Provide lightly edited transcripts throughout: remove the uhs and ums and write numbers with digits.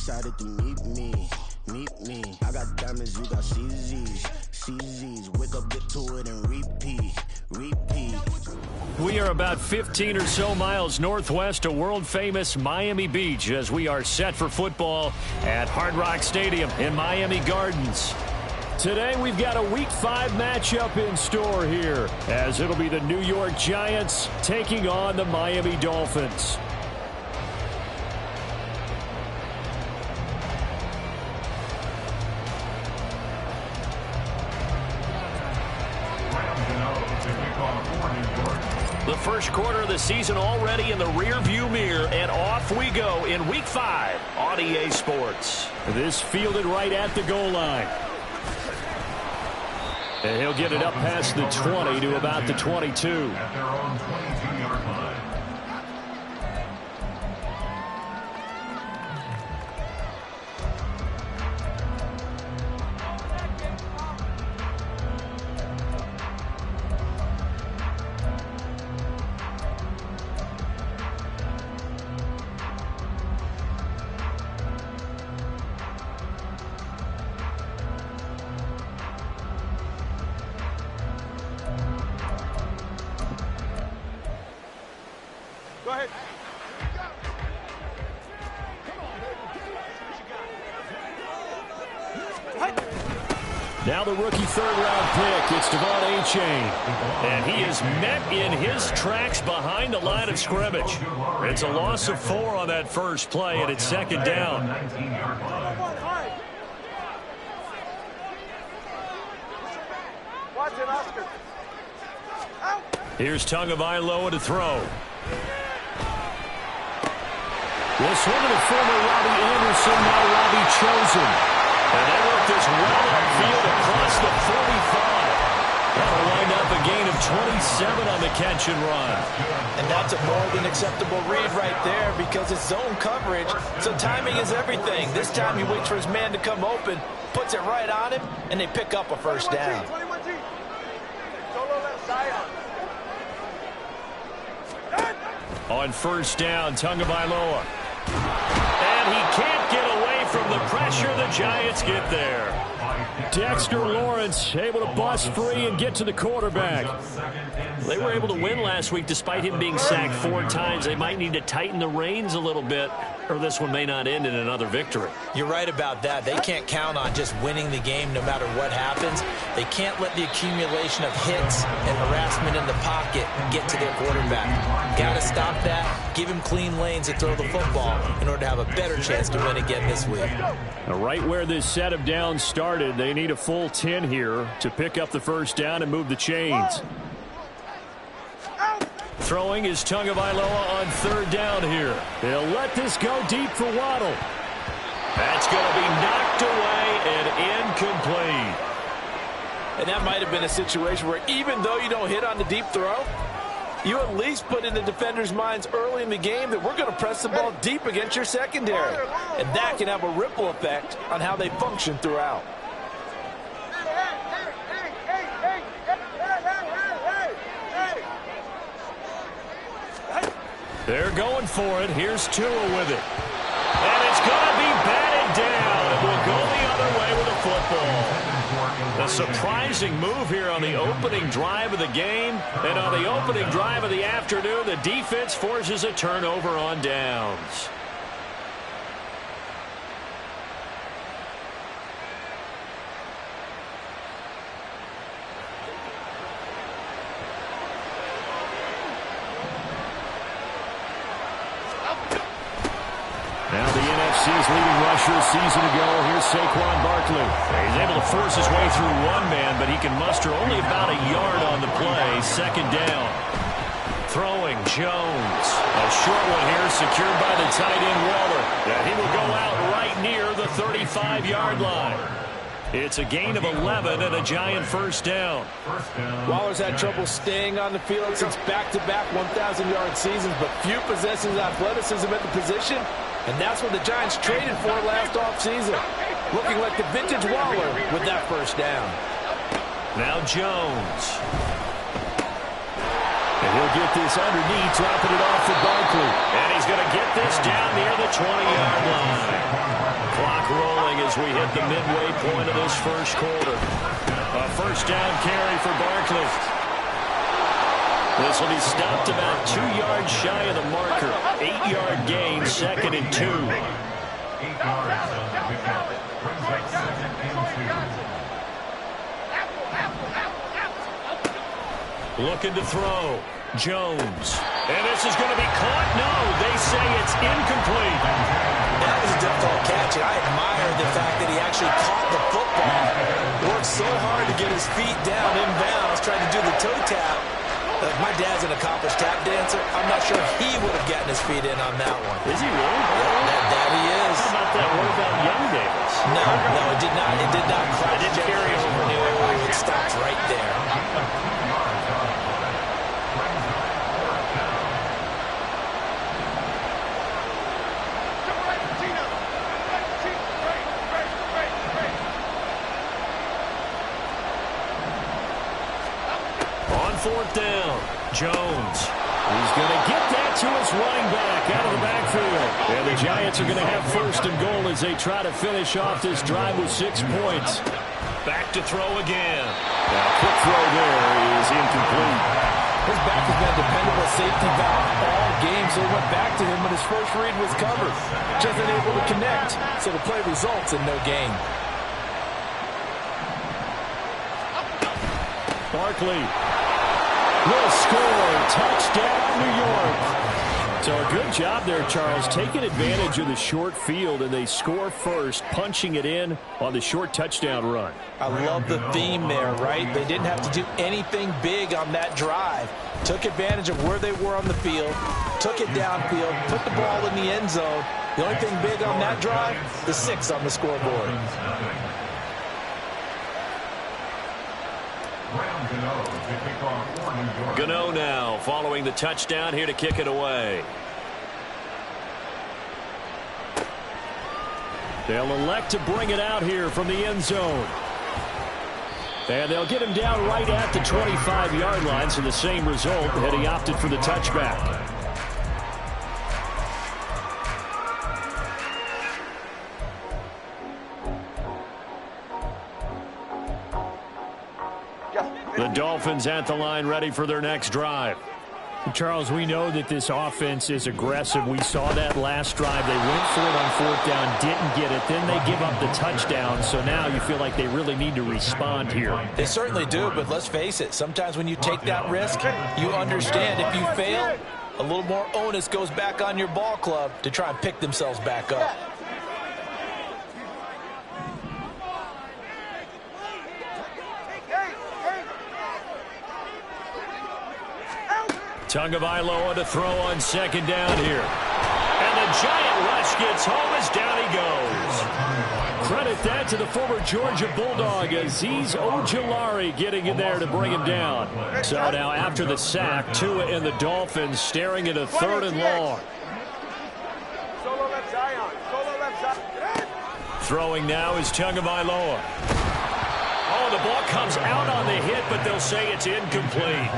excited to meet me. I got diamonds, you got CZs. Wake up, get to it, and repeat. We are about 15 or so miles northwest of world-famous Miami Beach as we are set for football at Hard Rock Stadium in Miami Gardens. Today we've got a Week 5 matchup in store here as it'll be the New York Giants taking on the Miami Dolphins. The first quarter of the season already in the rear-view mirror, and off we go in Week 5 on EA Sports. This fielded right at the goal line. And he'll get it up past the 20 to about the 22. At their own 22-yard line. Now the rookie third-round pick, it's Devon A-Chain. And he is met in his tracks behind the line of scrimmage. It's a loss of 4 on that first play, and it's second down. Here's Tagovailoa to throw. This one to the former Robbie Anderson, now Robbie Chosen. And they work this well upfield across the 45. That'll wind up a gain of 27 on the catch and run. And that's a more than acceptable read right there because it's zone coverage, so timing is everything. This time he waits for his man to come open, puts it right on him, and they pick up a first down. On first down, Tagovailoa. And he can't get away from the pressure. The Giants get there. Dexter Lawrence able to bust free and get to the quarterback. They were able to win last week despite him being sacked 4 times. They might need to tighten the reins a little bit, or this one may not end in another victory. You're right about that. They can't count on just winning the game no matter what happens. They can't let the accumulation of hits and harassment in the pocket get to their quarterback. Got to stop that, give him clean lanes to throw the football in order to have a better chance to win again this week. Now, right where this set of downs started, they need a full 10 here to pick up the first down and move the chains. Throwing is Tagovailoa on third down here. They'll let this go deep for Waddle. That's going to be knocked away and incomplete. And that might have been a situation where even though you don't hit on the deep throw, you at least put in the defenders' minds early in the game that we're going to press the ball deep against your secondary. And that can have a ripple effect on how they function throughout. They're going for it. Here's Tua with it. And it's going to be batted down. It will go the other way with the football. A surprising move here on the opening drive of the game. And on the opening drive of the afternoon, the defense forces a turnover on downs. Now the NFC's leading rusher a season ago. Here's Saquon Barkley. He's able to force his way through one man, but he can muster only about a yard on the play. Second down. Throwing Jones. A short one here secured by the tight end Waller. And he will go out right near the 35-yard line. It's a gain of 11 and a Giant first down. Waller's had trouble staying on the field since back-to-back 1,000-yard seasons, but few possesses athleticism at the position. And that's what the Giants traded for last offseason. Looking like the vintage Waller with that first down. Now Jones. And he'll get this underneath, dropping it off for Barkley. And he's going to get this down near the 20-yard line. trailing as we hit the midway point of this first quarter. A first down carry for Barkley. This will be stopped about 2 yards shy of the marker. 8-yard gain, 2nd and 2. 8 yards on the pickup. Brings up 2nd and 2. Looking to throw. Jones. And this is going to be caught. No, they say it's incomplete. That was a difficult catch, and I admire the fact that he actually caught the football. Worked so hard to get his feet down inbounds, trying to do the toe tap. My dad's an accomplished tap dancer. I'm not sure he would have gotten his feet in on that one. Is he really? That he is. How about that? What about Young Davis? No, it did not. It did not crash. It didn't carry over. No, it stops right there. Fourth down. Jones. He's going to get that to his running back out of the backfield. And the Giants are going to have first and goal as they try to finish off this drive with 6 points. Back to throw again. Now, quick throw there is incomplete. His back has been a dependable safety valve all game, so he went back to him when his first read was covered. Just unable to connect, so the play results in no gain. Barkley will score. Touchdown, New York. So a good job there, Charles, taking advantage of the short field, and they score first, punching it in on the short touchdown run. I love the theme there, right? They didn't have to do anything big on that drive. Took advantage of where they were on the field, took it downfield, put the ball in the end zone. The only thing big on that drive, the 6 on the scoreboard. Gano now following the touchdown here to kick it away. They'll elect to bring it out here from the end zone. And they'll get him down right at the 25-yard line, so the same result had he opted for the touchback. The Dolphins at the line ready for their next drive. Charles, we know that this offense is aggressive. We saw that last drive. They went for it on 4th down, didn't get it. Then they give up the touchdown. So now you feel like they really need to respond here. They certainly do, but let's face it. Sometimes when you take that risk, you understand if you fail, a little more onus goes back on your ball club to try and pick themselves back up. Tagovailoa to throw on 2nd down here. And the giant rush gets home as down he goes. Credit that to the former Georgia Bulldog, Azeez Ojulari getting in there to bring him down. So now after the sack, Tua and the Dolphins staring at a 3rd and long. Throwing now is Tagovailoa. Oh, the ball comes out on the hit, but they'll say it's incomplete.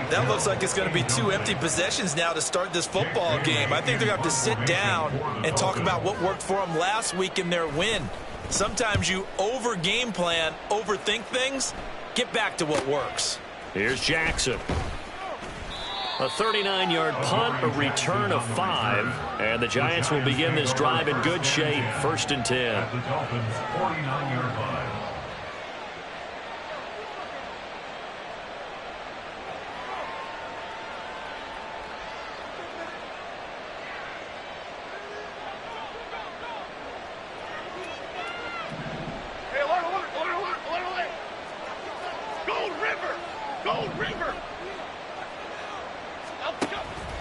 That looks like it's going to be 2 empty possessions now to start this football game. I think they're going to have to sit down and talk about what worked for them last week in their win. Sometimes you over-game plan, overthink things. Get back to what works. Here's Jackson. A 39-yard punt, a return of 5. And the Giants will begin this drive in good shape, 1st and 10. The Dolphins' 49-yard line.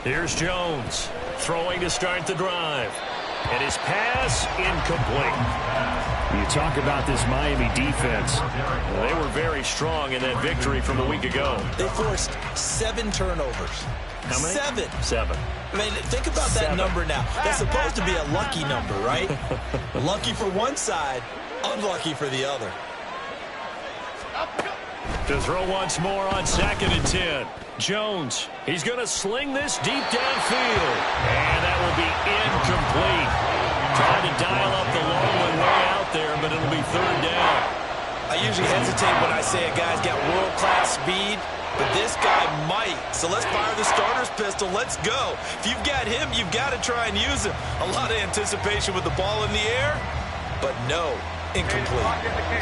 Here's Jones throwing to start the drive. And his pass incomplete. You talk about this Miami defense. Well, they were very strong in that victory from a week ago. They forced 7 turnovers. How many? 7. 7. I mean, think about that number now. That's supposed to be a lucky number, right? Lucky for one side, unlucky for the other. To throw once more on 2nd and 10. Jones, he's going to sling this deep downfield. And that will be incomplete. Trying to dial up the long one way out I usually hesitate when I say a guy's got world-class speed, but this guy might. So let's fire the starter's pistol. Let's go. If you've got him, you've got to try and use him. A lot of anticipation with the ball in the air, but no, incomplete.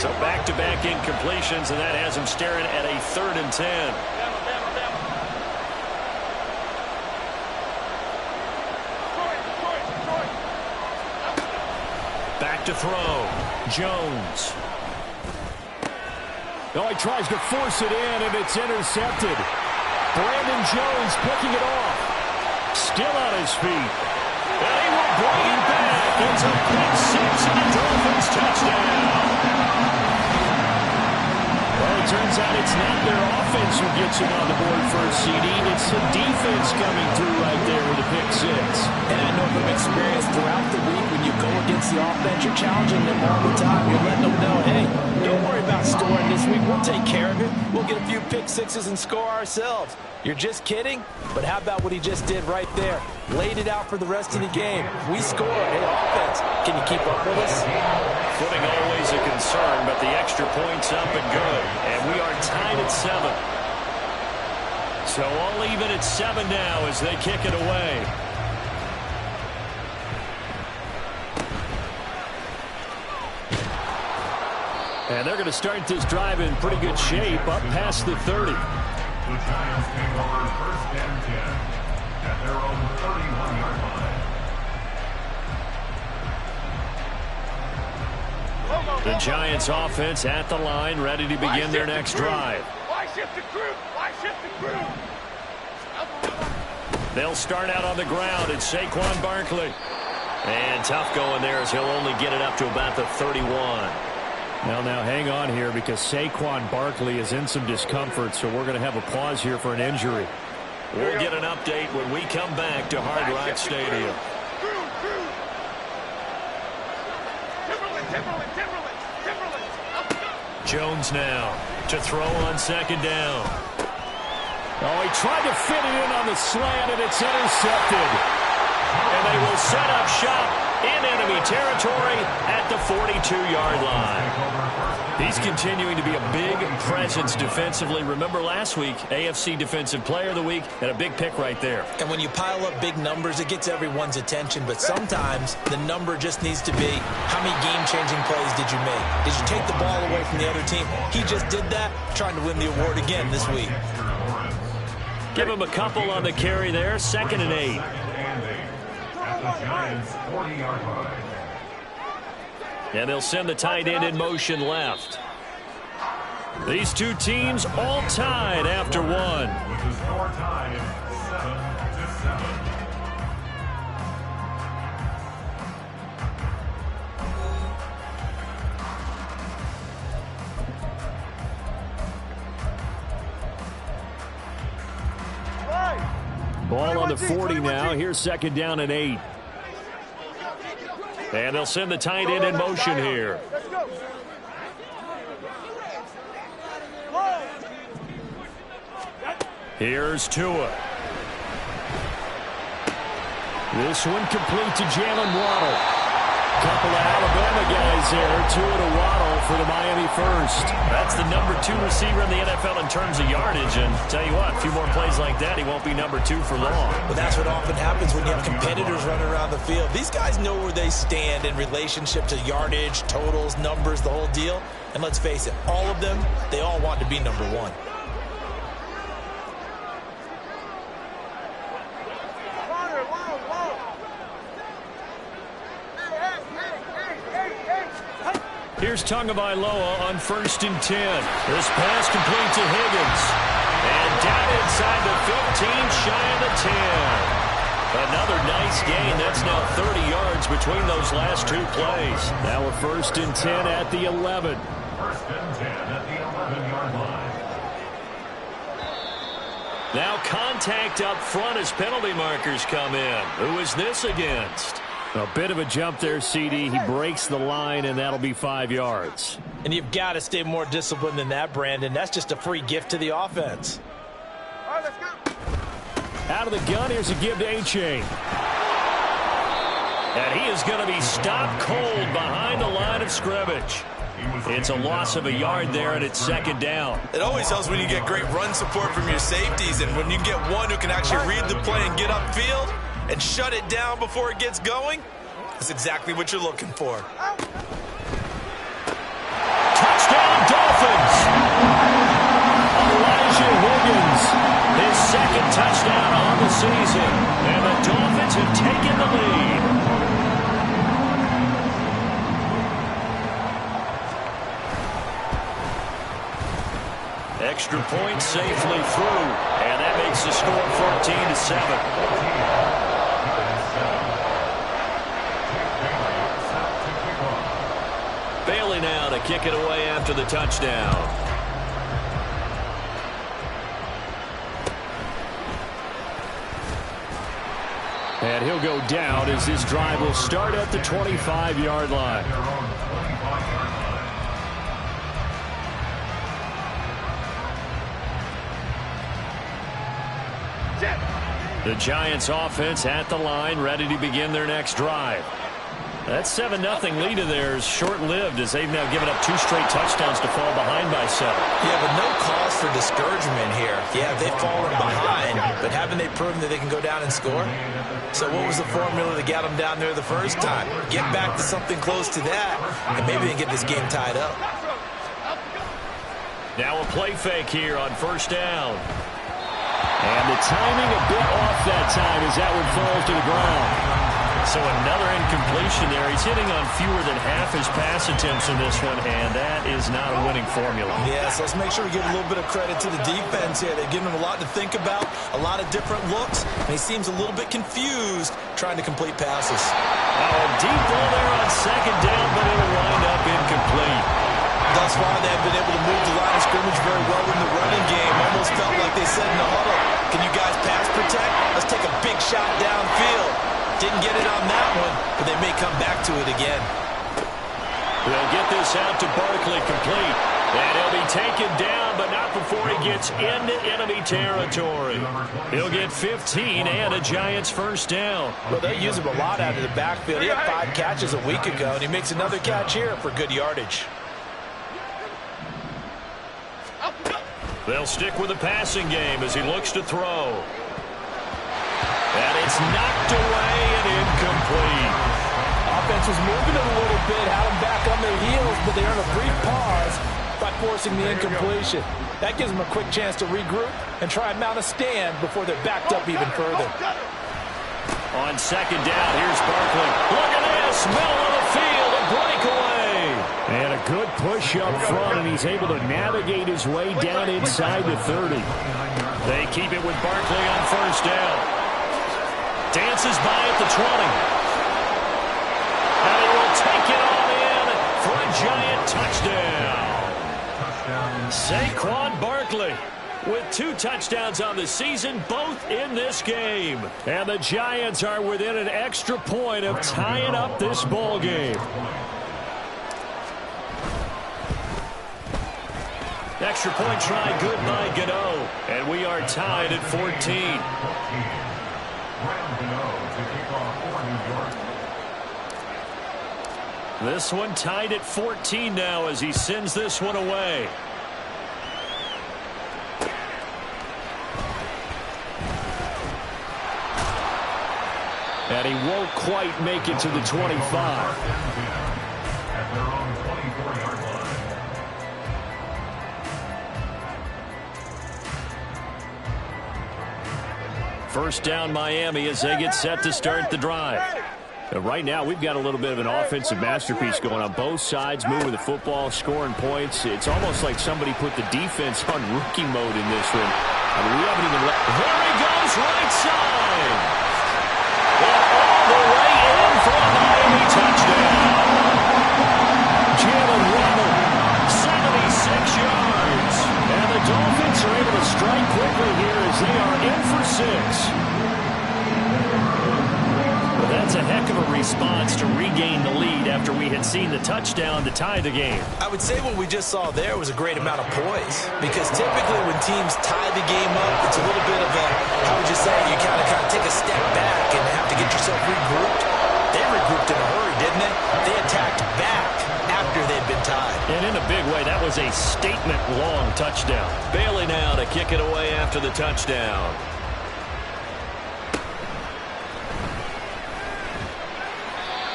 So back-to-back incompletions, and that has him staring at a 3rd and 10. Back to throw. Jones. Oh, he tries to force it in, and it's intercepted. Brandon Jones picking it off. Still on his feet. And he will bring it back. It's a pick 6 and a Dolphins touchdown. Well, it turns out it's not their offense who gets him on the board first, CD. It's the defense coming through right there with a pick 6. And I know from experience throughout the week, when you go against the offense, you're challenging them all the time. You're letting them know, hey, don't worry about scoring this week. We'll take care of it. We'll get a few pick 6s and score ourselves. You're just kidding? But how about what he just did right there? Laid it out for the rest of the game. We score. Hey, offense, can you keep up with us? Footing always a concern, but the extra point's up and good. And we are tied at 7. So all even at 7 now as they kick it away. And they're going to start this drive in pretty good shape up past the 30. The Giants take over 1st and 10 at their own 31-yard line. The Giants offense at the line, ready to begin their next drive. They'll start out on the ground. It's Saquon Barkley. And tough going there as he'll only get it up to about the 31. Now hang on here because Saquon Barkley is in some discomfort, so we're going to have a pause here for an injury. We'll get an update when we come back to Hard Rock Stadium. Jones now to throw on 2nd down. Oh, he tried to fit it in on the slant, and it's intercepted. And they will set up shop in enemy territory at the 42-yard line. He's continuing to be a big presence defensively. Remember last week, AFC Defensive Player of the Week, and a big pick right there. And when you pile up big numbers, it gets everyone's attention. But sometimes the number just needs to be, how many game-changing plays did you make? Did you take the ball away from the other team? He just did that, trying to win the award again this week. Give him a couple on the carry there. 2nd and 8. At the Giants' 40-yard line. And they'll send the tight end in motion left. These two teams all tied after 1. With the score tied 7-7. Ball on the 40 now. Here's 2nd down and 8. And they'll send the tight end in motion here. Here's Tua. This one complete to Jalen Waddle. Couple of Alabama guys there. Tua to Waddle for the Miami first. That's the number 2 receiver in the NFL in terms of yardage. And tell you what, a few more plays like that, he won't be number 2 for long. But that's what often happens when you have competitors running around the field. These guys know where they stand in relationship to yardage, totals, numbers, the whole deal. And let's face it, all of them, they all want to be number 1. Here's Tagovailoa on 1st and 10. This pass complete to Higgins. And down inside the 15, shy of the 10. Another nice gain. That's now 30 yards between those last 2 plays. Now a 1st and 10 at the 11. 1st and 10 at the 11-yard line. Now contact up front as penalty markers come in. Who is this against? A bit of a jump there, CD. He breaks the line, and that'll be 5 yards. And you've got to stay more disciplined than that, Brandon. That's just a free gift to the offense. All right, let's go. Out of the gun, here's a give to A-Chain. And he is going to be stopped cold behind the line of scrimmage. It's a loss of a yard there, and it's second down. It always helps when you get great run support from your safeties, and when you get one who can actually read the play and get upfield and shut it down before it gets going, that's exactly what you're looking for. Touchdown, Dolphins! Elijah Higgins, his second touchdown on the season, and the Dolphins have taken the lead. Extra point safely through, and that makes the score 14-7. Bailey now to kick it away after the touchdown. And he'll go down as this drive will start at the 25-yard line. The Giants offense at the line, ready to begin their next drive. That 7-0 lead of theirs short-lived as they've now given up 2 straight touchdowns to fall behind by 7. Yeah, but no cause for discouragement here. Yeah, they've fallen behind, but haven't they proven that they can go down and score? So what was the formula that got them down there the first time? Get back to something close to that, and maybe they can get this game tied up. Now a play fake here on first down. And the timing a bit off that time as that one falls to the ground. So another incompletion there. He's hitting on fewer than half his pass attempts in this one, and that is not a winning formula. Yeah, so let's make sure we give a little bit of credit to the defense here. They've given him a lot to think about, a lot of different looks, and he seems a little bit confused trying to complete passes. A deep ball there on second down, but it'll wind up incomplete. Thus far, they've been able to move the line of scrimmage very well in the running game. Almost felt like they said in the huddle, can you guys pass protect? Let's take a big shot downfield. Didn't get it on that one, but they may come back to it again. They'll get this out to Barkley complete. And he'll be taken down, but not before he gets into enemy territory. He'll get 15 and a Giants first down. Well, they use him a lot out of the backfield. He had 5 catches a week ago, and he makes another catch here for good yardage. They'll stick with the passing game as he looks to throw. And it's knocked away and incomplete. Offense was moving it a little bit, had them back on their heels, but they earned a brief pause by forcing the incompletion. That gives them a quick chance to regroup and try and mount a stand before they're backed up even further. On second down, here's Barkley. Look at this, middle of the field, a breakaway. And a good push up front, and he's able to navigate his way down inside the 30. They keep it with Barkley on first down. Dances by at the 20. And he will take it on in for a Giant touchdown. Saquon Barkley with 2 touchdowns on the season, both in this game. And the Giants are within an extra point of tying up this ball game. Extra point try good by Gano. And we are tied at 14. This one tied at 14 now as he sends this one away. And he won't quite make it to the 25. First down Miami as they get set to start the drive. Right now, we've got a little bit of an offensive masterpiece going on. Both sides moving the football, scoring points. It's almost like somebody put the defense on rookie mode in this one. I mean, we haven't even let... Here he goes, right side! And all the way in for a Miami touchdown. Jalen Waddle, 76 yards. And the Dolphins are able to strike quickly here as they are in for 6. That's a heck of a response to regain the lead after we had seen the touchdown to tie the game. I would say what we just saw there was a great amount of poise, because typically when teams tie the game up, it's a little bit of a, how would you say, you kind of take a step back and have to get yourself regrouped. They regrouped in a hurry, didn't they? They attacked back after they'd been tide. And in a big way, that was a statement-long touchdown. Bailey now to kick it away after the touchdown.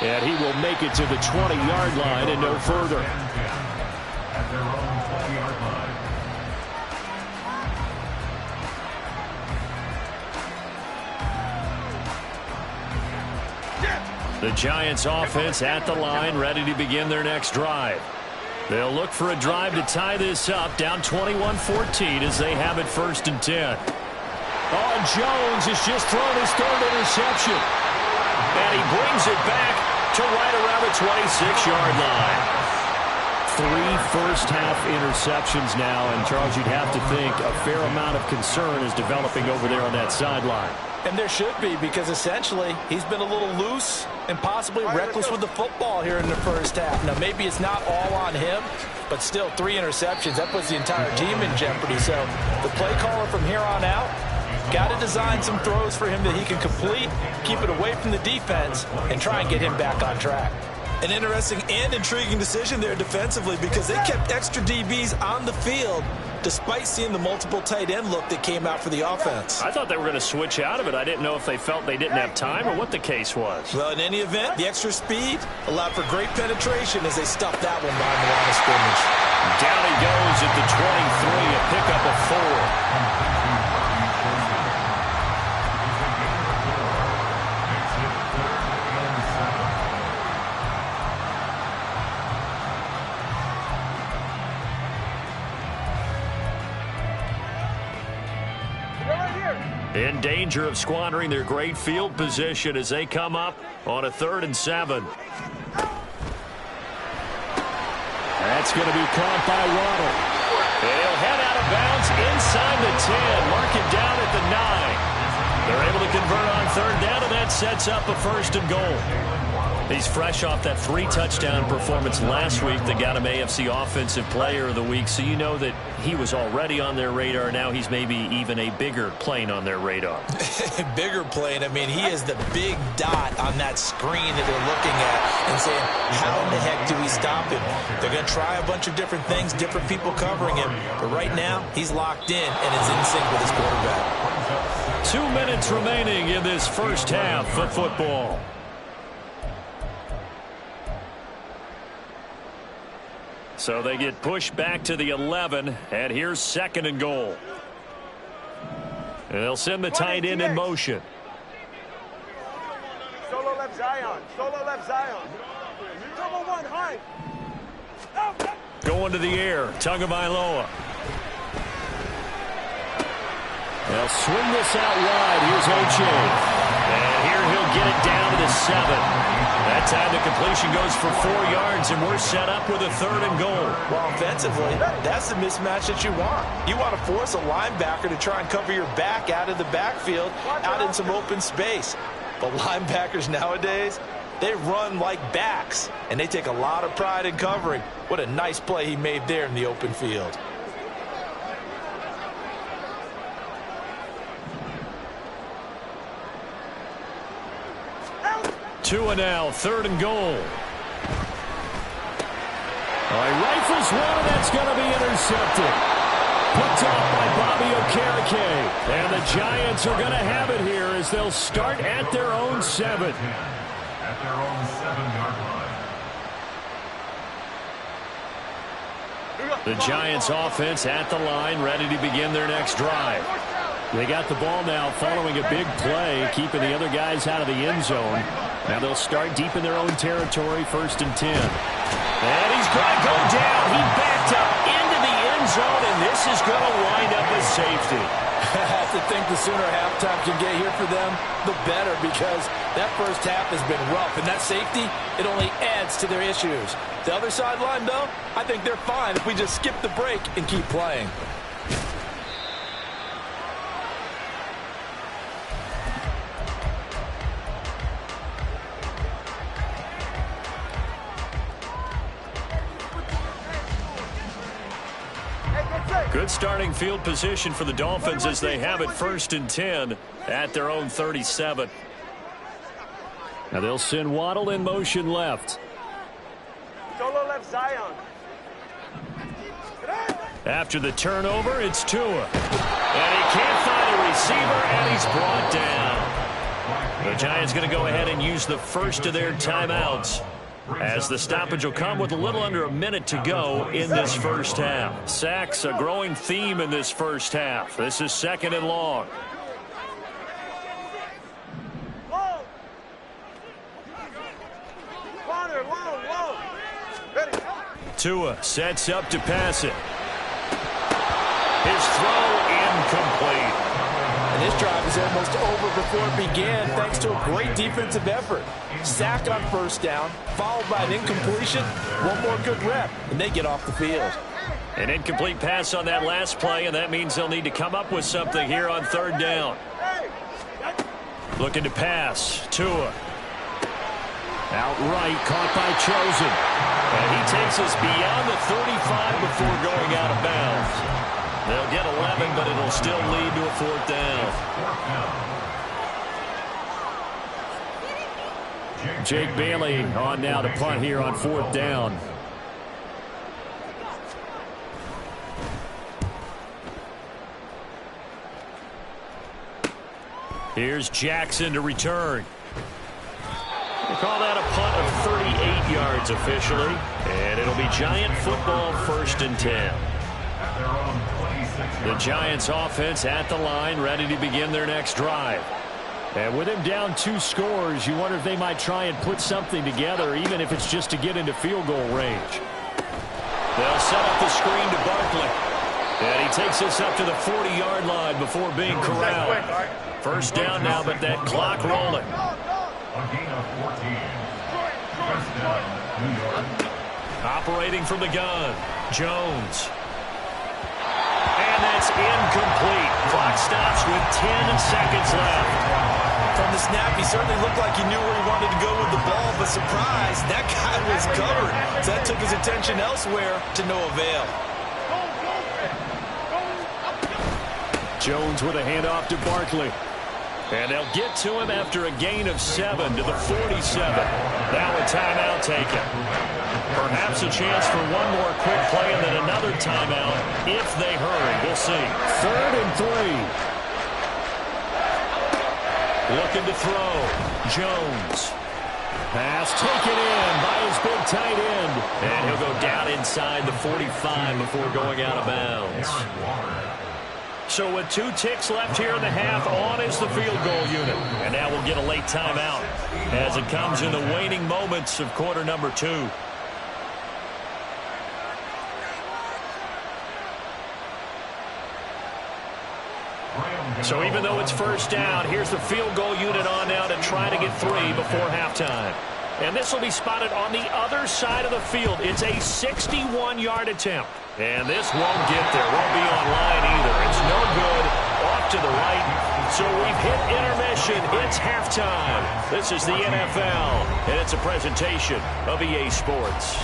And he will make it to the 20-yard line and no further. At their own 20-yard line. The Giants offense at the line, ready to begin their next drive. They'll look for a drive to tie this up, down 21-14 as they have it 1st and 10. Oh, Jones has just thrown his 3rd interception. And he brings it back to right around the 26-yard line. 3 first-half interceptions now, and Charles, you'd have to think a fair amount of concern is developing over there on that sideline. And there should be, because essentially he's been a little loose and possibly reckless with the football here in the first half. Now, maybe it's not all on him, but still 3 interceptions. That puts the entire team in jeopardy. So the play caller from here on out got to design some throws for him that he can complete, keep it away from the defense, and try and get him back on track. An interesting and intriguing decision there defensively, because they kept extra DBs on the field despite seeing the multiple tight end look that came out for the offense. I thought they were going to switch out of it. I didn't know if they felt they didn't have time or what the case was. Well, in any event, the extra speed allowed for great penetration as they stuffed that one behind the line of scrimmage. Down he goes at the 23, a pickup of 4. In danger of squandering their great field position as they come up on a 3rd and 7. That's going to be caught by Waddle. And he'll head out of bounds inside the 10. Mark it down at the 9. They're able to convert on 3rd down, and that sets up a 1st and goal. He's fresh off that 3-touchdown performance last week that got him AFC Offensive Player of the Week, so you know that he was already on their radar. Now he's maybe even a bigger plane on their radar. Bigger plane. I mean, he is the big dot on that screen that they're looking at and saying, how in the heck do we stop him? They're going to try a bunch of different things, different people covering him, but right now he's locked in and is in sync with his quarterback. 2 minutes remaining in this first half of football. So they get pushed back to the 11, and here's 2nd and goal. And they'll send the tight end in motion. Solo left Zion. Solo left Zion. Double one, high. Going to the air, Tagovailoa. They'll swing this out wide. Here's Oche. And here he'll get it down to the 7. That time the completion goes for 4 yards, and we're set up with a 3rd and goal. Well, offensively, that's the mismatch that you want. You want to force a linebacker to try and cover your back out of the backfield, out in some open space. But linebackers nowadays, they run like backs, and they take a lot of pride in covering. What a nice play he made there in the open field. 2 and now, 3rd and goal. He rifles one, and that's going to be intercepted. Picked off by Bobby Okereke. And the Giants are going to have it here as they'll start at their own 7. At their own 7-yard line. The Giants offense at the line, ready to begin their next drive. They got the ball now following a big play, keeping the other guys out of the end zone. Now they'll start deep in their own territory, 1st and 10. And he's going to go down. He backed up into the end zone, and this is going to wind up as safety. I have to think the sooner halftime can get here for them, the better, because that first half has been rough. And that safety, it only adds to their issues. The other sideline, though, I think they're fine if we just skip the break and keep playing. Good starting field position for the Dolphins as they have it 1st and 10 at their own 37. Now they'll send Waddle in motion left. Solo left Zion. After the turnover, it's Tua. And he can't find a receiver, and he's brought down. The Giants going to go ahead and use the first of their timeouts, as the stoppage will come with a little under a minute to go in this first half. Sacks, a growing theme in this first half. This is 2nd and long. Tua sets up to pass it. His throw incomplete. And this drive is almost over before it began thanks to a great defensive effort. Sack on first down, followed by an incompletion. One more good rep, and they get off the field. An incomplete pass on that last play, and that means they'll need to come up with something here on 3rd down. Looking to pass. Tua. Outright caught by Chosen. And he takes us beyond the 35 before going out of bounds. They'll get 11, but it'll still lead to a 4th down. Jake Bailey on now to punt here on 4th down. Here's Jackson to return. We'll call that a punt of 38 yards officially. And it'll be Giant football, 1st and 10. The Giants offense at the line, ready to begin their next drive. And with him down 2 scores, you wonder if they might try and put something together, even if it's just to get into field goal range. They'll set up the screen to Barkley. And he takes us up to the 40-yard line before being corralled. 1st down now, but that clock rolling. A gain of 14. First down, New York. Operating from the gun, Jones. And that's incomplete. Clock stops with 10 seconds left. From the snap, he certainly looked like he knew where he wanted to go with the ball, but surprise, that guy was covered. So that took his attention elsewhere to no avail. Jones with a handoff to Barkley. And they'll get to him after a gain of 7 to the 47. Now a timeout taken. Perhaps a chance for one more quick play and then another timeout if they hurry. We'll see. 3rd and 3. Looking to throw. Jones. Pass taken in by his big tight end. And he'll go down inside the 45 before going out of bounds. So with 2 ticks left here in the half, on is the field goal unit. And now we'll get a late timeout as it comes in the waning moments of quarter number 2. So even though it's 1st down, here's the field goal unit on now to try to get 3 before halftime. And this will be spotted on the other side of the field. It's a 61-yard attempt. And this won't get there. Won't be on line either. It's no good. Off to the right. So we've hit intermission. It's halftime. This is the NFL, and it's a presentation of EA Sports.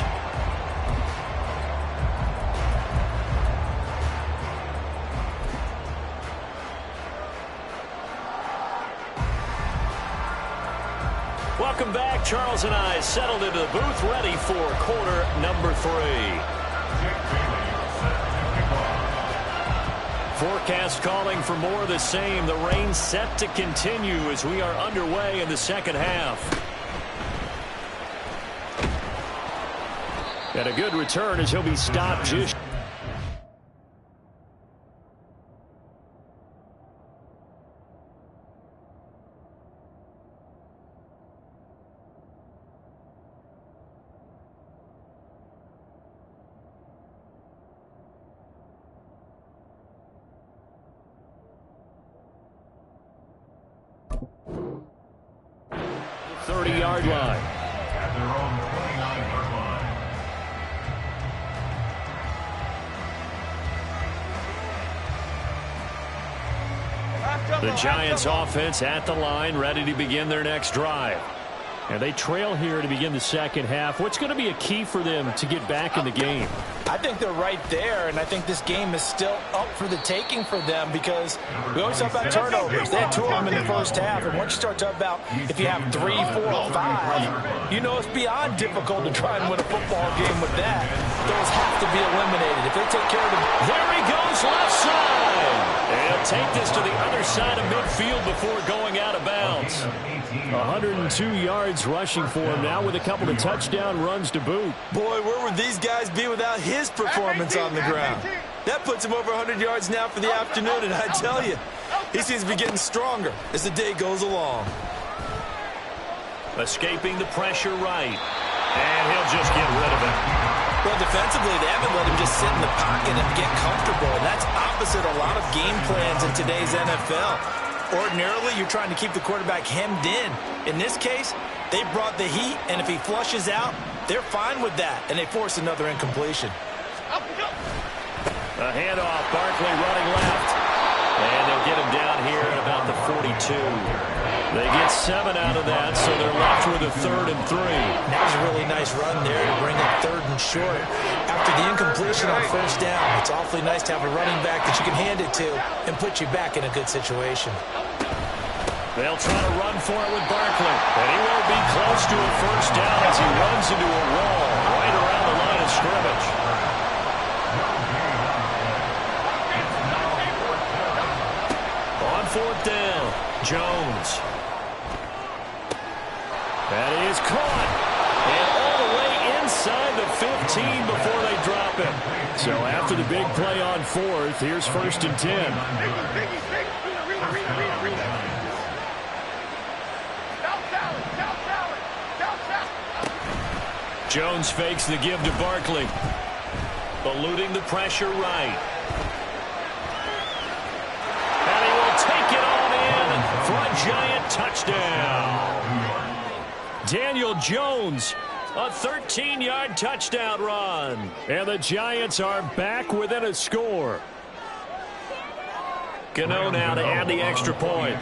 Welcome back. Charles and I settled into the booth, ready for quarter number 3. Forecast calling for more of the same. The rain set to continue as we are underway in the second half. And a good return as he'll be stopped just. Yard line. At their own 29-yard line. The Giants offense at the line, ready to begin their next drive. And they trail here to begin the second half. What's going to be a key for them to get back in the game? I think they're right there, and I think this game is still up for the taking for them because we always talk about turnovers. They had 2 of them in the first half, and once you start talking about if you have 3, 4, 5, you know it's beyond difficult to try and win a football game with that. Those half to be eliminated. If they take care of it. There he goes, left side. And he'll take this to the other side of midfield before going out of bounds. 102 yards rushing for him now with a couple of touchdown runs to boot. Boy, where would these guys be without his performance on the ground? That puts him over 100 yards now for the afternoon, and I tell you, he seems to be getting stronger as the day goes along. Escaping the pressure right. And he'll just get rid of it. Well, defensively, they haven't let him just sit in the pocket and get comfortable, and that's opposite a lot of game plans in today's NFL. Ordinarily, you're trying to keep the quarterback hemmed in. In this case, they brought the heat, and if he flushes out, they're fine with that, and they force another incompletion. A handoff, Barkley running left. And they'll get him down here at about the 42. They get 7 out of that, so they're left with a 3rd and 3. That was a really nice run there to bring up 3rd and short. After the incompletion on 1st down, it's awfully nice to have a running back that you can hand it to and put you back in a good situation. They'll try to run for it with Barkley. And he won't be close to a 1st down as he runs into a wall right around the line of scrimmage. On 4th down, Jones. That is caught. And all the way inside the 15 before they drop him. So after the big play on 4th, here's 1st and 10. Jones fakes the give to Barkley. Eluding the pressure right. And he will take it on in for a giant touchdown. Daniel Jones, a 13-yard touchdown run. And the Giants are back within a score. Gano now to add the extra point.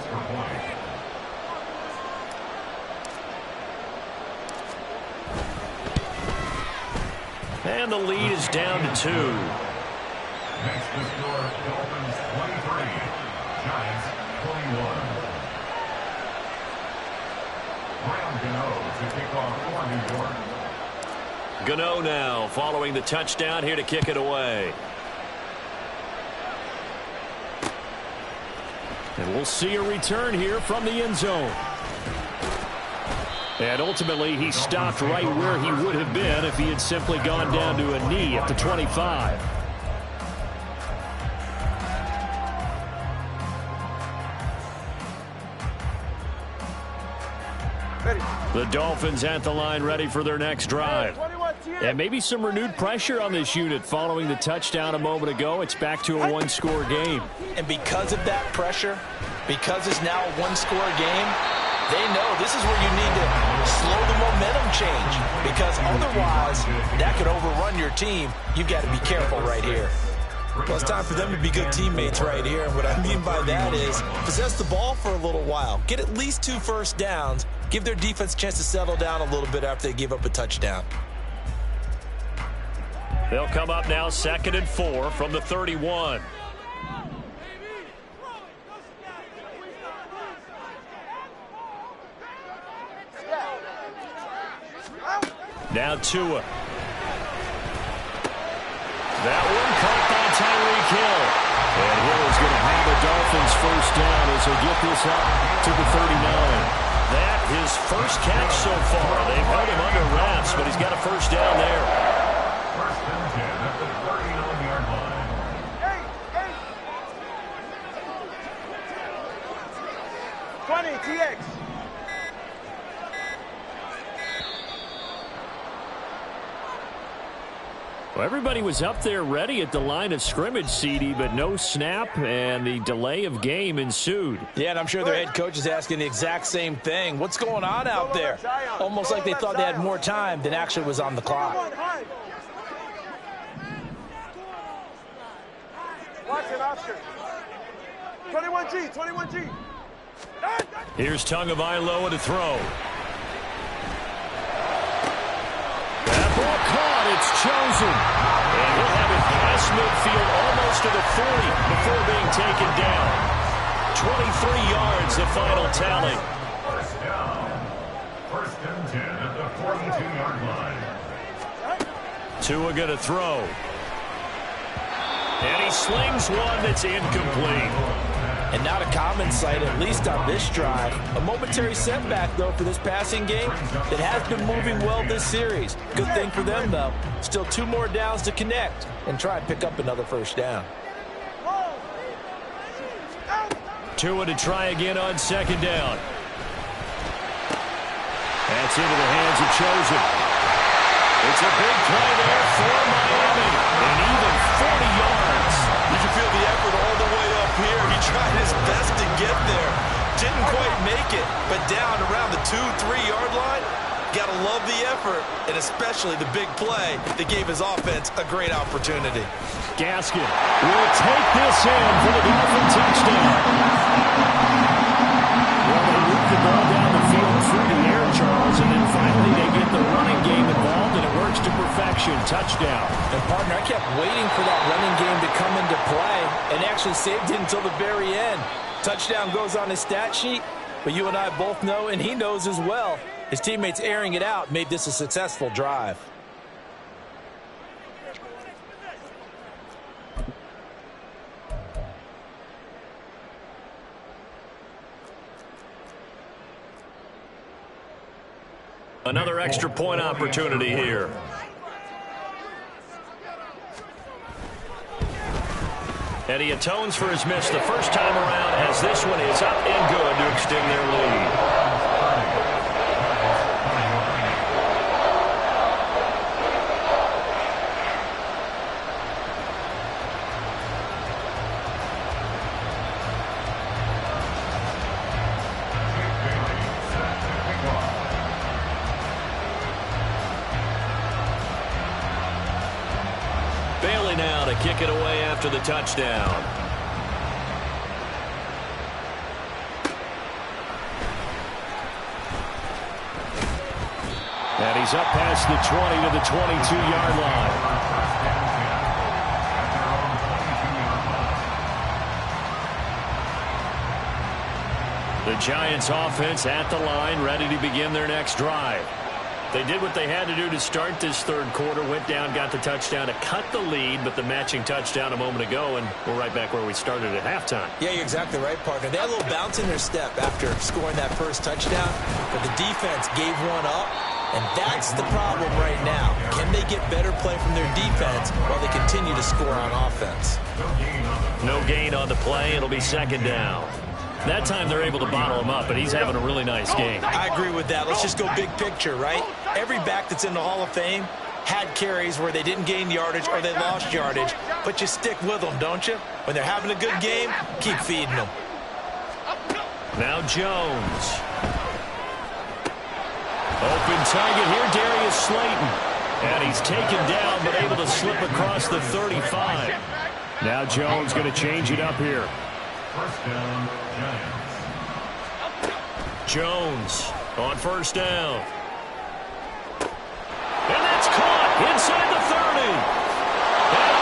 And the lead is down to 2. Next to score, Dolphins 23, Giants 21. Graham Gano to kick off for New York. Gano now following the touchdown here to kick it away. And we'll see a return here from the end zone. And ultimately, he stopped right where he would have been if he had simply gone down to a knee at the 25. The Dolphins at the line ready for their next drive. And maybe some renewed pressure on this unit following the touchdown a moment ago. It's back to a one-score game. And because of that pressure, because it's now a one-score game, they know this is where you need to slow the momentum change, because otherwise that could overrun your team. You've got to be careful right here. Well, it's time for them to be good teammates right here. And what I mean by that is possess the ball for a little while. Get at least 2 first downs. Give their defense a chance to settle down a little bit after they give up a touchdown. They'll come up now 2nd and 4 from the 31. Now Tua. That one caught by Tyreek Hill. And Hill is going to have the Dolphins first down as they get this up to the 39. That his first catch so far. They've held him under wraps, but he's got a first down there. First and 10 at the 39-yard line. 20, TX. Well, everybody was up there ready at the line of scrimmage, CD, but no snap, and the delay of game ensued. Yeah, and I'm sure their head coach is asking the exact same thing. What's going on out there? Almost like they thought they had more time than actually was on the clock. Watch it, Oscar. 21G, 21G. Here's Tagovailoa to throw. That ball caught. It's chosen. And he'll have it past midfield almost to the 40 before being taken down. 23 yards, the final tally. First down. First and 10 at the 42-yard line. Tua going to throw. And he slings one that's incomplete. And not a common sight, at least on this drive. A momentary setback, though, for this passing game that has been moving well this series. Good thing for them, though. Still 2 more downs to connect and try and pick up another first down. Tua to try again on second down. That's into the hands of Chosen. It's a big play there for Miami. And even 40 yards. You can feel the effort all the way up here. He tried his best to get there. Didn't quite make it, but down around the 2-3-yard line, got to love the effort, and especially the big play that gave his offense a great opportunity. Gaskin will take this in for the Dolphin touchdown. Well, they move the ball down the field through the air, Charles, and then finally they get the running game involved, and it works to perfection. Touchdown. And, partner, I kept waiting for that running game to come into play and actually saved it until the very end. Touchdown goes on his stat sheet, but you and I both know, and he knows as well, his teammates airing it out made this a successful drive. Another extra point opportunity here. And he atones for his miss the first time around as this one is up and good to extend their lead. Now to kick it away after the touchdown. And he's up past the 20 to the 22-yard line. The Giants offense at the line, ready to begin their next drive. They did what they had to do to start this third quarter, went down, got the touchdown to cut the lead, but the matching touchdown a moment ago, and we're right back where we started at halftime. Yeah, you're exactly right, partner. They had a little bounce in their step after scoring that first touchdown, but the defense gave one up, and that's the problem right now. Can they get better play from their defense while they continue to score on offense? No gain on the play. It'll be second down. That time they're able to bottle him up, but he's having a really nice game. I agree with that. Let's just go big picture, right? Every back that's in the Hall of Fame had carries where they didn't gain yardage or they lost yardage, but you stick with them, don't you? When they're having a good game, keep feeding them. Now Jones. Open target here, Darius Slayton. And he's taken down, but able to slip across the 35. Now Jones going to change it up here. First down, Giants. Jones on first down. And that's caught inside the 30. And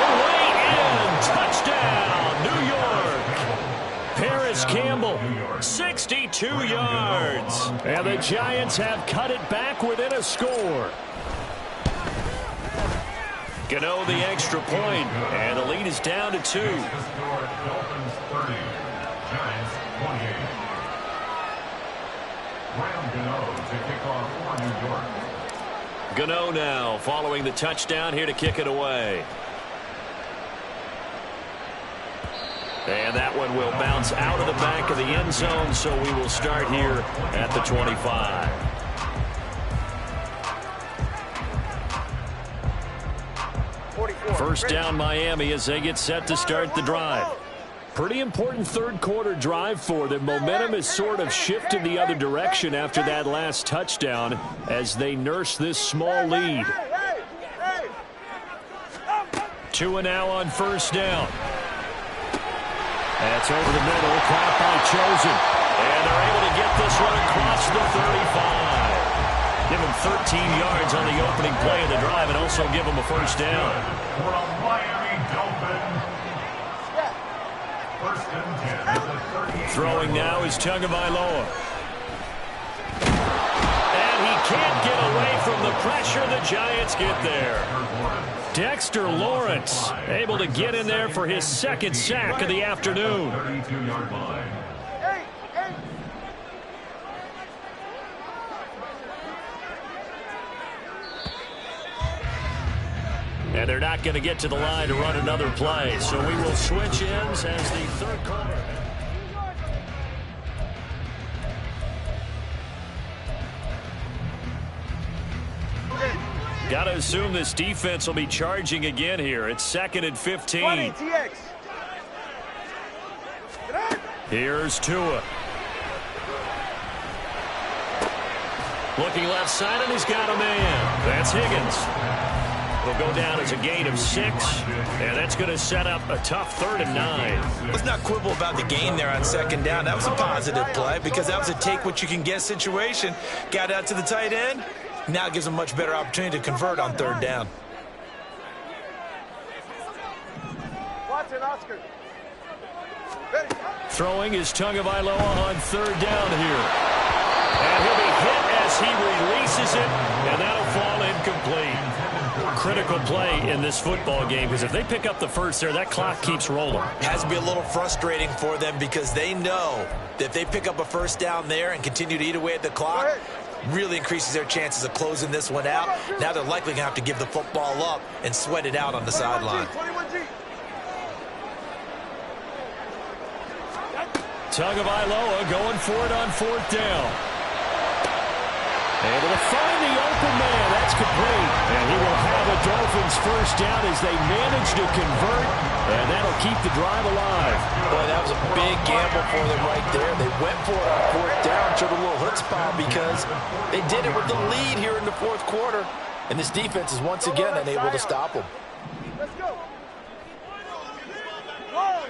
all the way in. Touchdown, New York. Paris Campbell, 62 yards. And the Giants have cut it back within a score. Gano the extra point, and the lead is down to 2. Dolphins 30, Giants 28. Graham Gano to kick off for New York. Gano now following the touchdown here to kick it away. And that one will bounce out of the back of the end zone, so we will start here at the 25. First down Miami as they get set to start the drive. Pretty important third quarter drive for them. Momentum has sort of shifted the other direction after that last touchdown as they nurse this small lead. Tua now on first down. That's over the middle, caught by Chosen. And they're able to get this one across the 35. Give him 13 yards on the opening play of the drive and also give him a first down. For a Miami Dolphin. First and 10 at the 38. Throwing now is Tagovailoa. And he can't get away from the pressure. The Giants get there. Dexter Lawrence able to get in there for his second sack of the afternoon. 32-yard line. And they're not going to get to the line to run another play. So we will switch ends as the third quarter. Got to assume this defense will be charging again here. It's 2nd and 15. Here's Tua. Looking left side, and he's got a man. That's Higgins. It'll go down as a gain of 6, and that's going to set up a tough 3rd and 9. Let's not quibble about the gain there on 2nd down. That was a positive play because that was a take-what-you-can-get situation. Got out to the tight end. Now it gives them a much better opportunity to convert on 3rd down. Throwing is Tagovailoa on 3rd down here. And he'll be hit as he releases it, and that'll fall incomplete. Critical play in this football game because if they pick up the first there, that clock keeps rolling. Has to be a little frustrating for them because they know that if they pick up a 1st down there and continue to eat away at the clock, really increases their chances of closing this one out. Now they're likely going to have to give the football up and sweat it out on the sideline. Tagovailoa going for it on 4th down. Able to find the open man. That's complete. And he will have a Dolphins 1st down as they manage to convert. And that'll keep the drive alive. Boy, that was a big gamble for them right there. They went for it on 4th down. Showed a little chutzpah because they did it with the lead here in the 4th quarter. And this defense is once again unable to stop them. Let's go. Long.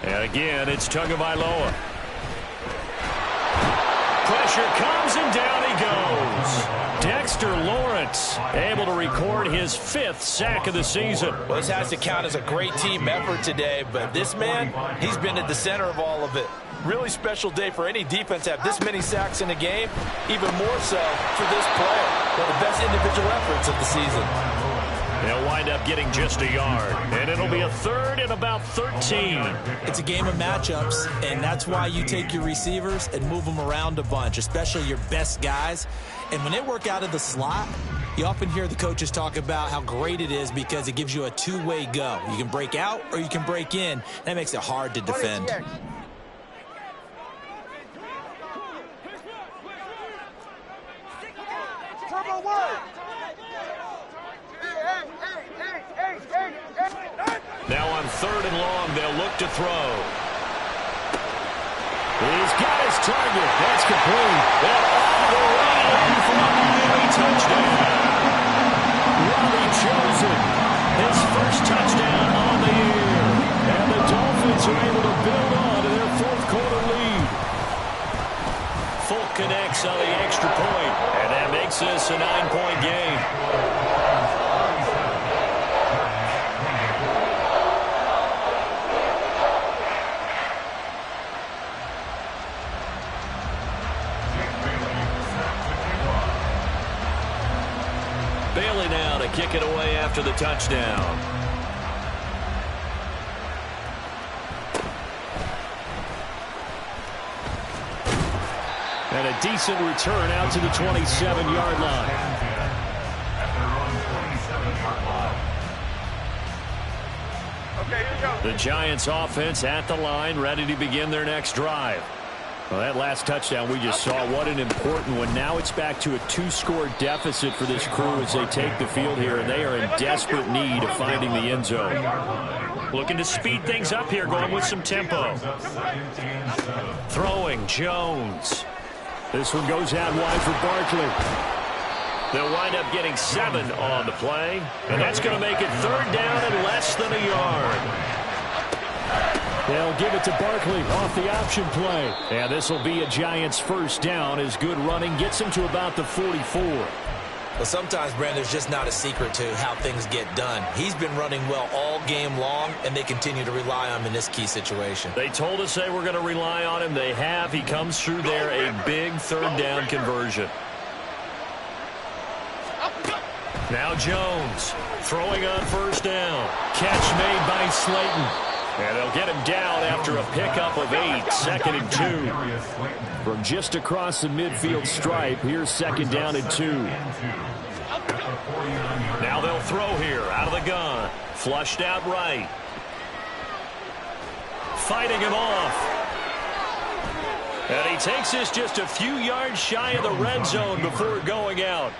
And again, it's Tagovailoa. Pressure comes, and down he goes. Dexter Lawrence able to record his 5th sack of the season. Well, this has to count as a great team effort today, but this man, he's been at the center of all of it. Really special day for any defense to have this many sacks in a game, even more so for this player. One of the best individual efforts of the season. They'll wind up getting just a yard, and it'll be a 3rd and about 13. It's a game of matchups, and that's why you take your receivers and move them around a bunch, especially your best guys. And when they work out of the slot, you often hear the coaches talk about how great it is because it gives you a two-way go. You can break out or you can break in. That makes it hard to defend. Now on 3rd and long, they'll look to throw. He's got his target. That's complete. And all the way in for a Miami touchdown. Robbie Chosen, his 1st touchdown on the year. And the Dolphins are able to build on to their 4th quarter lead. Folk connects on the extra point, and that makes this a 9-point game. Bailey now to kick it away after the touchdown. And a decent return out to the 27-yard line. Okay, here we go. The Giants offense at the line, ready to begin their next drive. Well, that last touchdown we just saw, what an important one. Now it's back to a 2-score deficit for this crew as they take the field here, and they are in desperate need of finding the end zone. Looking to speed things up here, going with some tempo. Throwing, Jones. This one goes out wide for Barkley. They'll wind up getting 7 on the play, and that's going to make it 3rd down and less than a yard. They'll give it to Barkley off the option play. And this will be a Giants 1st down as good running gets him to about the 44. Well, sometimes, Brand, there's just not a secret to how things get done. He's been running well all game long, and they continue to rely on him in this key situation. They told us they were going to rely on him. They have. He comes through there, a big 3rd down conversion. Now Jones throwing on first down. Catch made by Slayton. And they'll get him down after a pickup of 8, 2nd and 2. From just across the midfield stripe, here's 2nd down and 2. Now they'll throw here out of the gun. Flushed out right. Fighting him off. And he takes this just a few yards shy of the red zone before going out.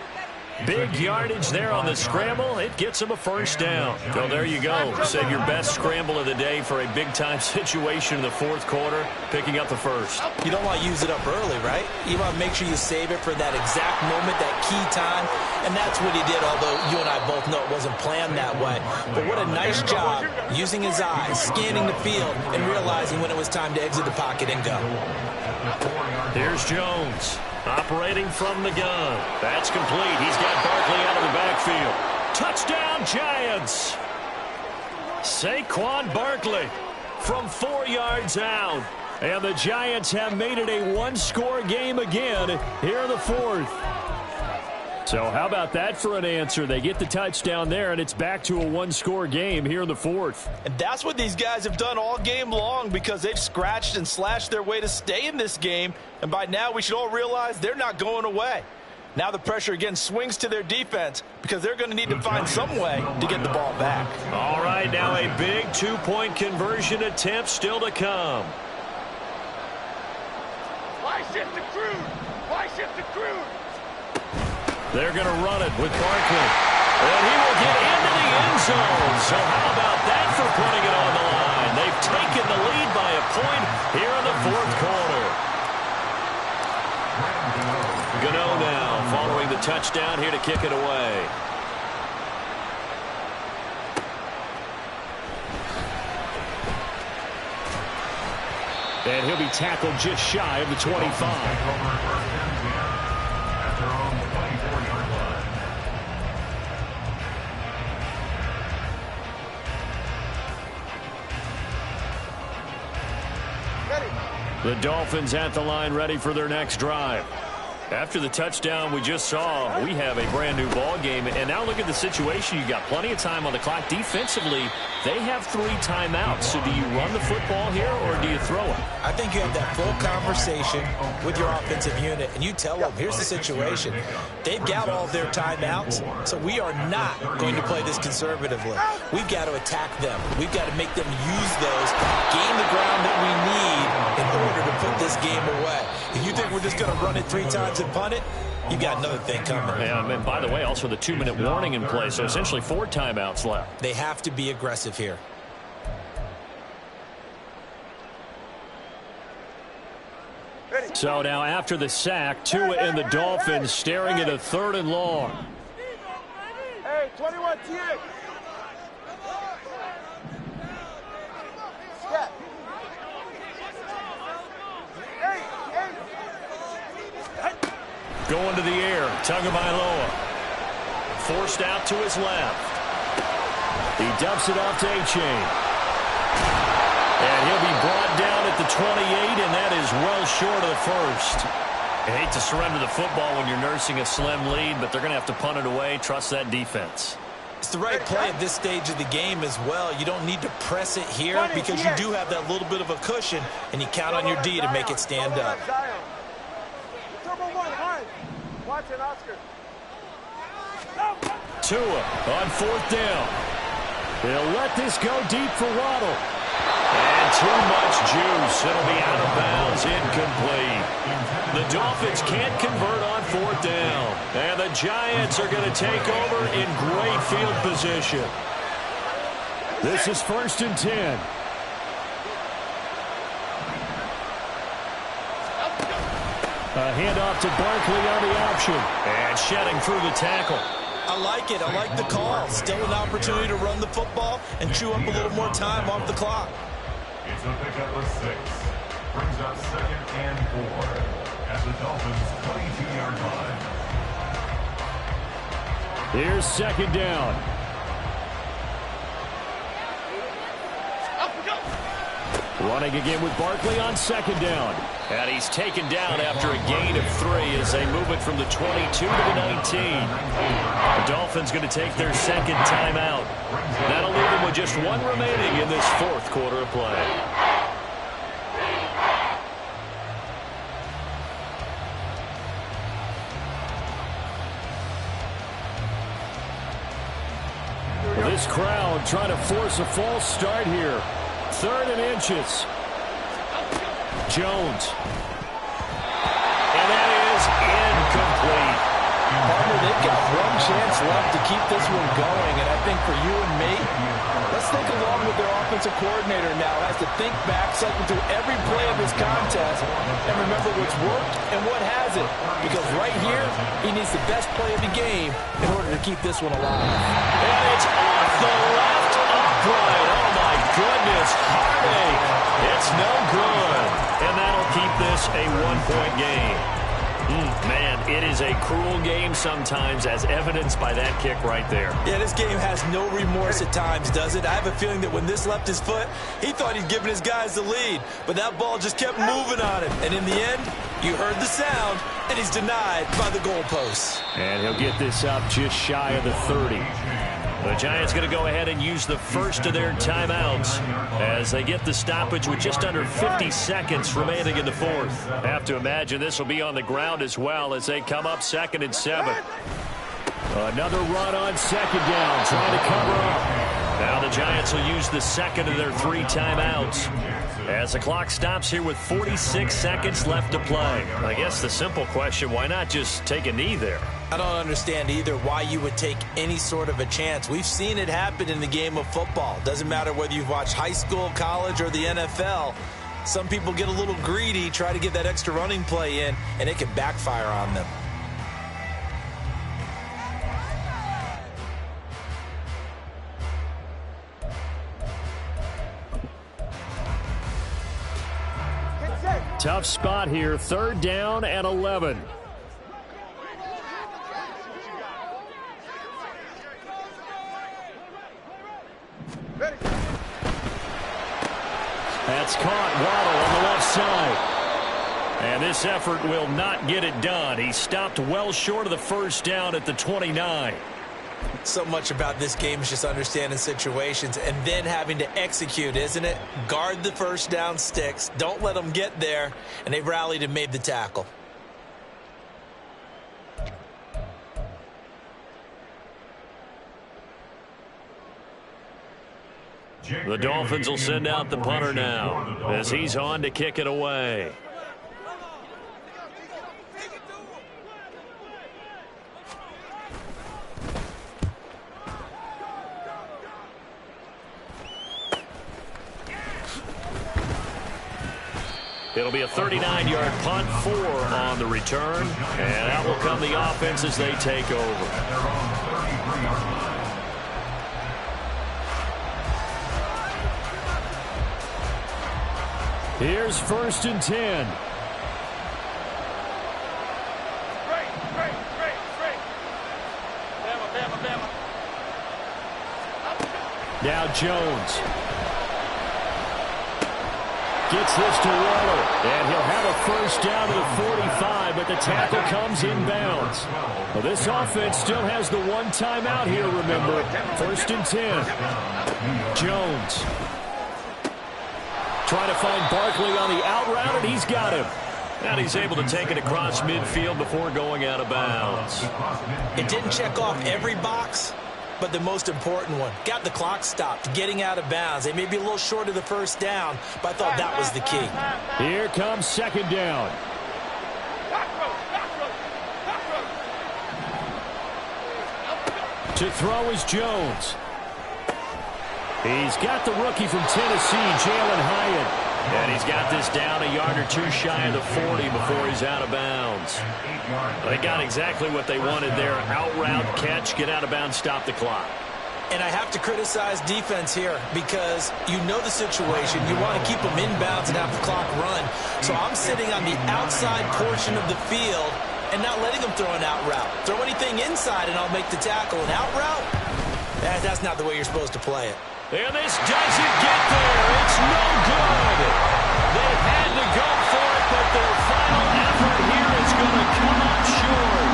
Big yardage there on the scramble. It gets him a first down. So there you go. Save your best scramble of the day for a big-time situation in the 4th quarter, picking up the first. You don't want to use it up early, right? You want to make sure you save it for that exact moment, that key time, and that's what he did, although you and I both know it wasn't planned that way. But what a nice job using his eyes, scanning the field, and realizing when it was time to exit the pocket and go. Here's Jones. Operating from the gun. That's complete. He's got Barkley out of the backfield. Touchdown, Giants! Saquon Barkley from 4 yards out. And the Giants have made it a one-score game again here in the 4th. So how about that for an answer? They get the touchdown there, and it's back to a one-score game here in the 4th. And that's what these guys have done all game long because they've scratched and slashed their way to stay in this game. And by now, we should all realize they're not going away. Now the pressure again swings to their defense because they're going to need to find some way to get the ball back. All right, now a big two-point conversion attempt still to come. Why shift the crude? Why shift the crude? They're going to run it with Barkley. And he will get into the end zone. So how about that for putting it on the line? They've taken the lead by a point here in the 4th quarter. Gano now following the touchdown here to kick it away. And he'll be tackled just shy of the 25. The Dolphins at the line ready for their next drive. After the touchdown we just saw, we have a brand new ball game. And now look at the situation. You got plenty of time on the clock. Defensively, they have 3 timeouts. So do you run the football here or do you throw it? I think you have that full conversation with your offensive unit, and you tell them, here's the situation. They've got all their timeouts, so we are not going to play this conservatively. We've got to attack them. We've got to make them use those, gain the ground that we need in order to put this game away. If you think we're just going to run it 3 times and punt it, you got another thing coming. Yeah, and by the way, also the 2-minute warning in play, so essentially 4 timeouts left. They have to be aggressive here. So now after the sack, Tua and the Dolphins staring at a 3rd and long. Hey, 21 TX. Step. Going to the air, Tagovailoa. Forced out to his left. He dumps it off to A-Chain. And he'll be brought down at the 28, and that is well short of the first. I hate to surrender the football when you're nursing a slim lead, but they're going to have to punt it away. Trust that defense. It's the right play at this stage of the game as well. You don't need to press it here because you do have that little bit of a cushion, and you count on your D to make it stand up. Tua on 4th down. He'll let this go deep for Waddle. And too much juice. It'll be out of bounds, incomplete. The Dolphins can't convert on 4th down. And the Giants are going to take over in great field position. This is 1st and 10. A handoff to Barkley on the option. And shedding through the tackle. I like it. I like the call. Still an opportunity to run the football and chew up a little more time off the clock. It's a pickup of 6. Brings up 2nd and 4 at the Dolphins' 22-yard line. Here's 2nd down. Running again with Barkley on second down. And he's taken down after a gain of 3 as they move it from the 22 to the 19. The Dolphins going to take their second timeout. That'll leave them with just 1 remaining in this fourth quarter of play. This crowd trying to force a false start here. 3rd and inches. Jones. And that is incomplete. Partner, they've got 1 chance left to keep this one going, and I think for you and me, let's think along with their offensive coordinator now. Has to think back, cycle through every play of this contest, and remember what's worked and what hasn't. Because right here, he needs the best play of the game in order to keep this one alive. And it's off the left upright. Oh, my goodness. Heartache. It's no good. And that'll keep this a 1-point game. Man, it is a cruel game sometimes, as evidenced by that kick right there. Yeah, this game has no remorse at times, does it? I have a feeling that when this left his foot, he thought he'd given his guys the lead. But that ball just kept moving on him. And in the end, you heard the sound, and he's denied by the goalposts. And he'll get this up just shy of the 30. The Giants going to go ahead and use the first of their timeouts as they get the stoppage with just under 50 seconds remaining in the fourth. Have to imagine this will be on the ground as well as they come up 2nd and 7. Another run on second down, trying to cover up. Now the Giants will use the second of their 3 timeouts as the clock stops here with 46 seconds left to play. I guess the simple question, why not just take a knee there? I don't understand either why you would take any sort of a chance. We've seen it happen in the game of football. Doesn't matter whether you've watched high school, college, or the NFL. Some people get a little greedy, try to get that extra running play in, and it can backfire on them. Tough spot here, 3rd down and 11. That's caught. Waddle on the left side. And this effort will not get it done. He stopped well short of the first down at the 29. So much about this game is just understanding situations and then having to execute, isn't it? Guard the first down sticks. Don't let them get there. And they rallied and made the tackle. The Dolphins will send out the punter now as he's on to kick it away. It'll be a 39-yard punt, 4 on the return, and out will come the offense as they take over. Here's 1st and 10. Now Jones. Gets this to Waller, and he'll have a first down to the 45, but the tackle comes inbounds. Well, this offense still has the 1 timeout here, remember. 1st and 10. Jones. Trying to find Barkley on the out route, and he's got him. And he's able to take it across midfield before going out of bounds. It didn't check off every box, but the most important one. Got the clock stopped, getting out of bounds. They may be a little short of the first down, but I thought that was the key. Here comes 2nd down. To throw is Jones. He's got the rookie from Tennessee, Jalen Hyatt. And he's got this down a yard or 2 shy of the 40 before he's out of bounds. They got exactly what they wanted there. Out route, catch, get out of bounds, stop the clock. And I have to criticize defense here because you know the situation. You want to keep them inbounds and have the clock run. So I'm sitting on the outside portion of the field and not letting them throw an out route. Throw anything inside and I'll make the tackle. An out route? That's not the way you're supposed to play it. And this doesn't get there. It's no good. They had to go for it, but their final effort here is going to come up short.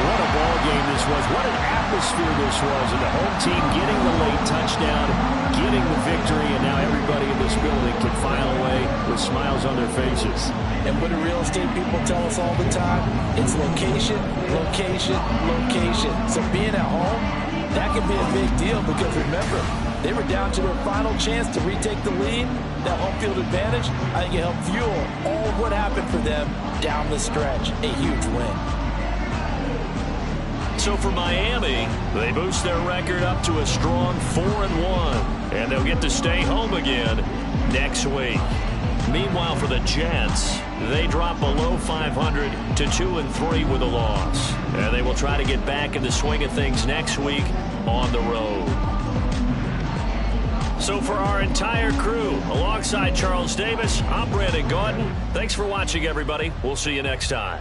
What a ball game this was. What an atmosphere this was. And the home team getting the late touchdown, getting the victory, and now everybody in this building can file away with smiles on their faces. And what do real estate people tell us all the time? It's location, location, location. So being at home, that can be a big deal because remember, they were down to their final chance to retake the lead. That home field advantage, I think it helped fuel all of what happened for them down the stretch. A huge win. So for Miami, they boost their record up to a strong 4-1, and they'll get to stay home again next week. Meanwhile, for the Jets, they drop below 500 to 2-3 with a loss, and they will try to get back in the swing of things next week on the road. So for our entire crew, alongside Charles Davis, I'm Brandon Gaudin. Thanks for watching, everybody. We'll see you next time.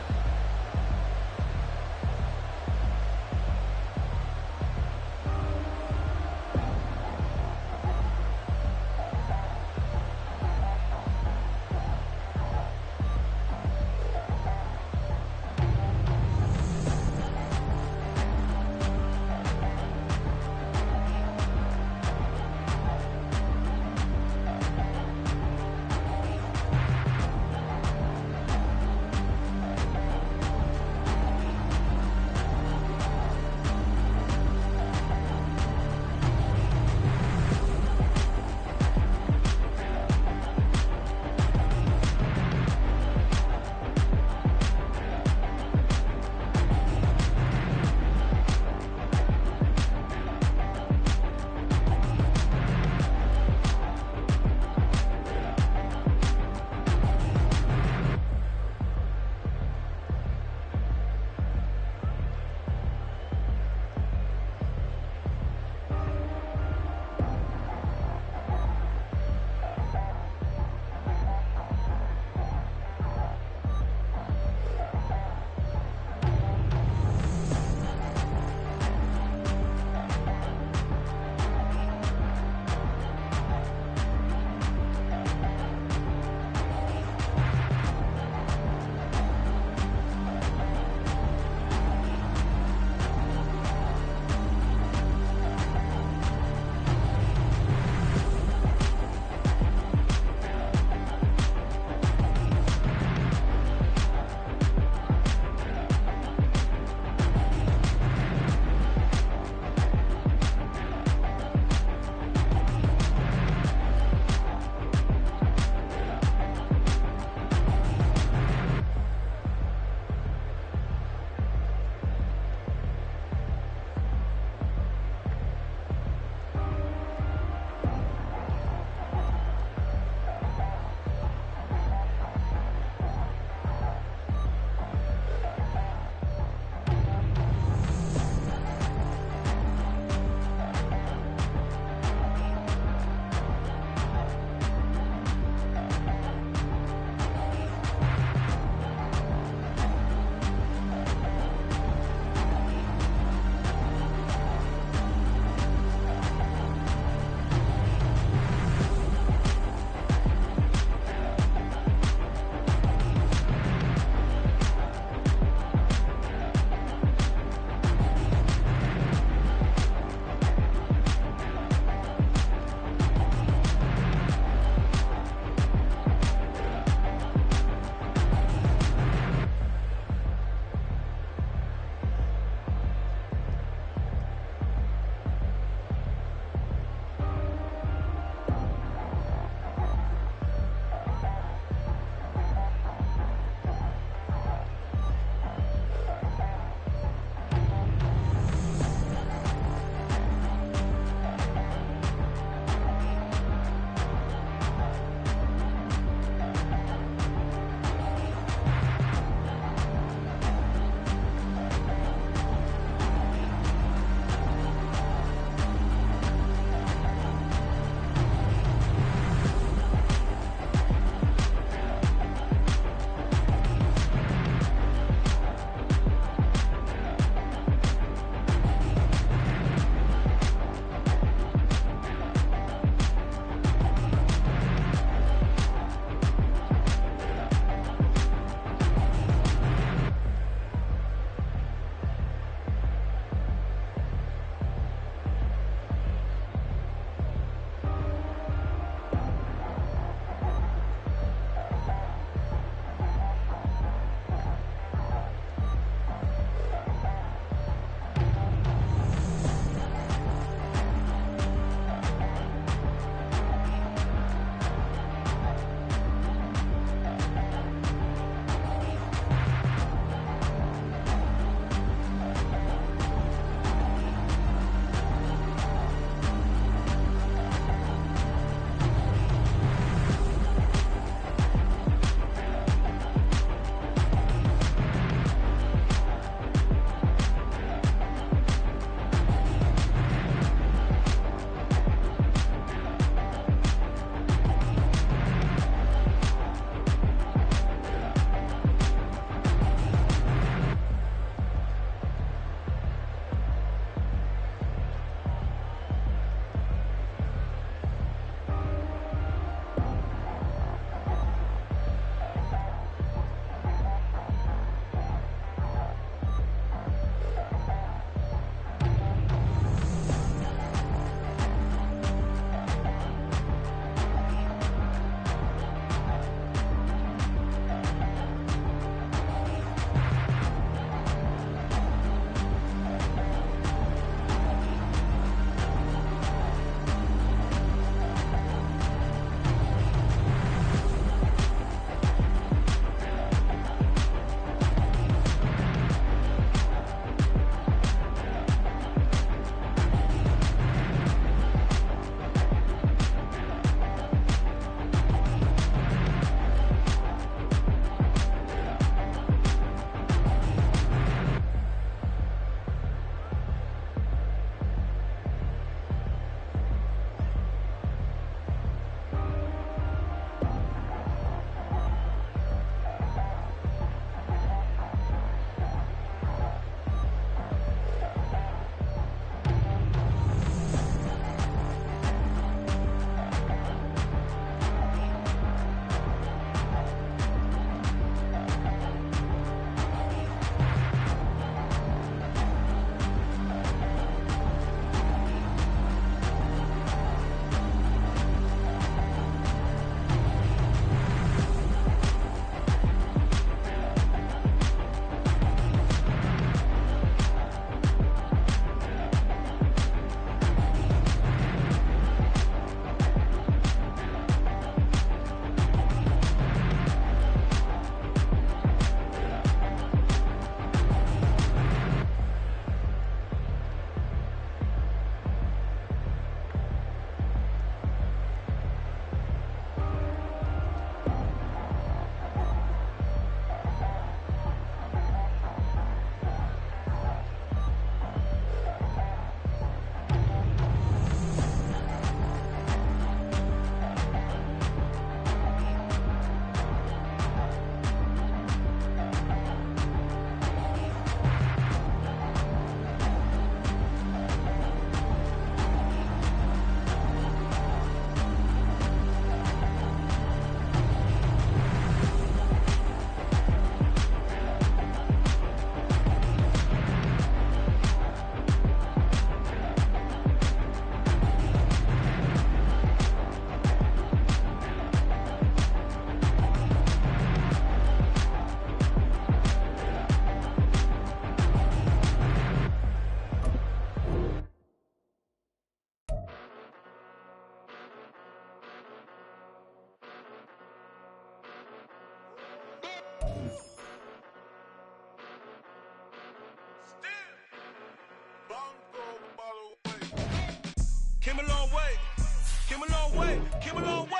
Came a long way, came a long way.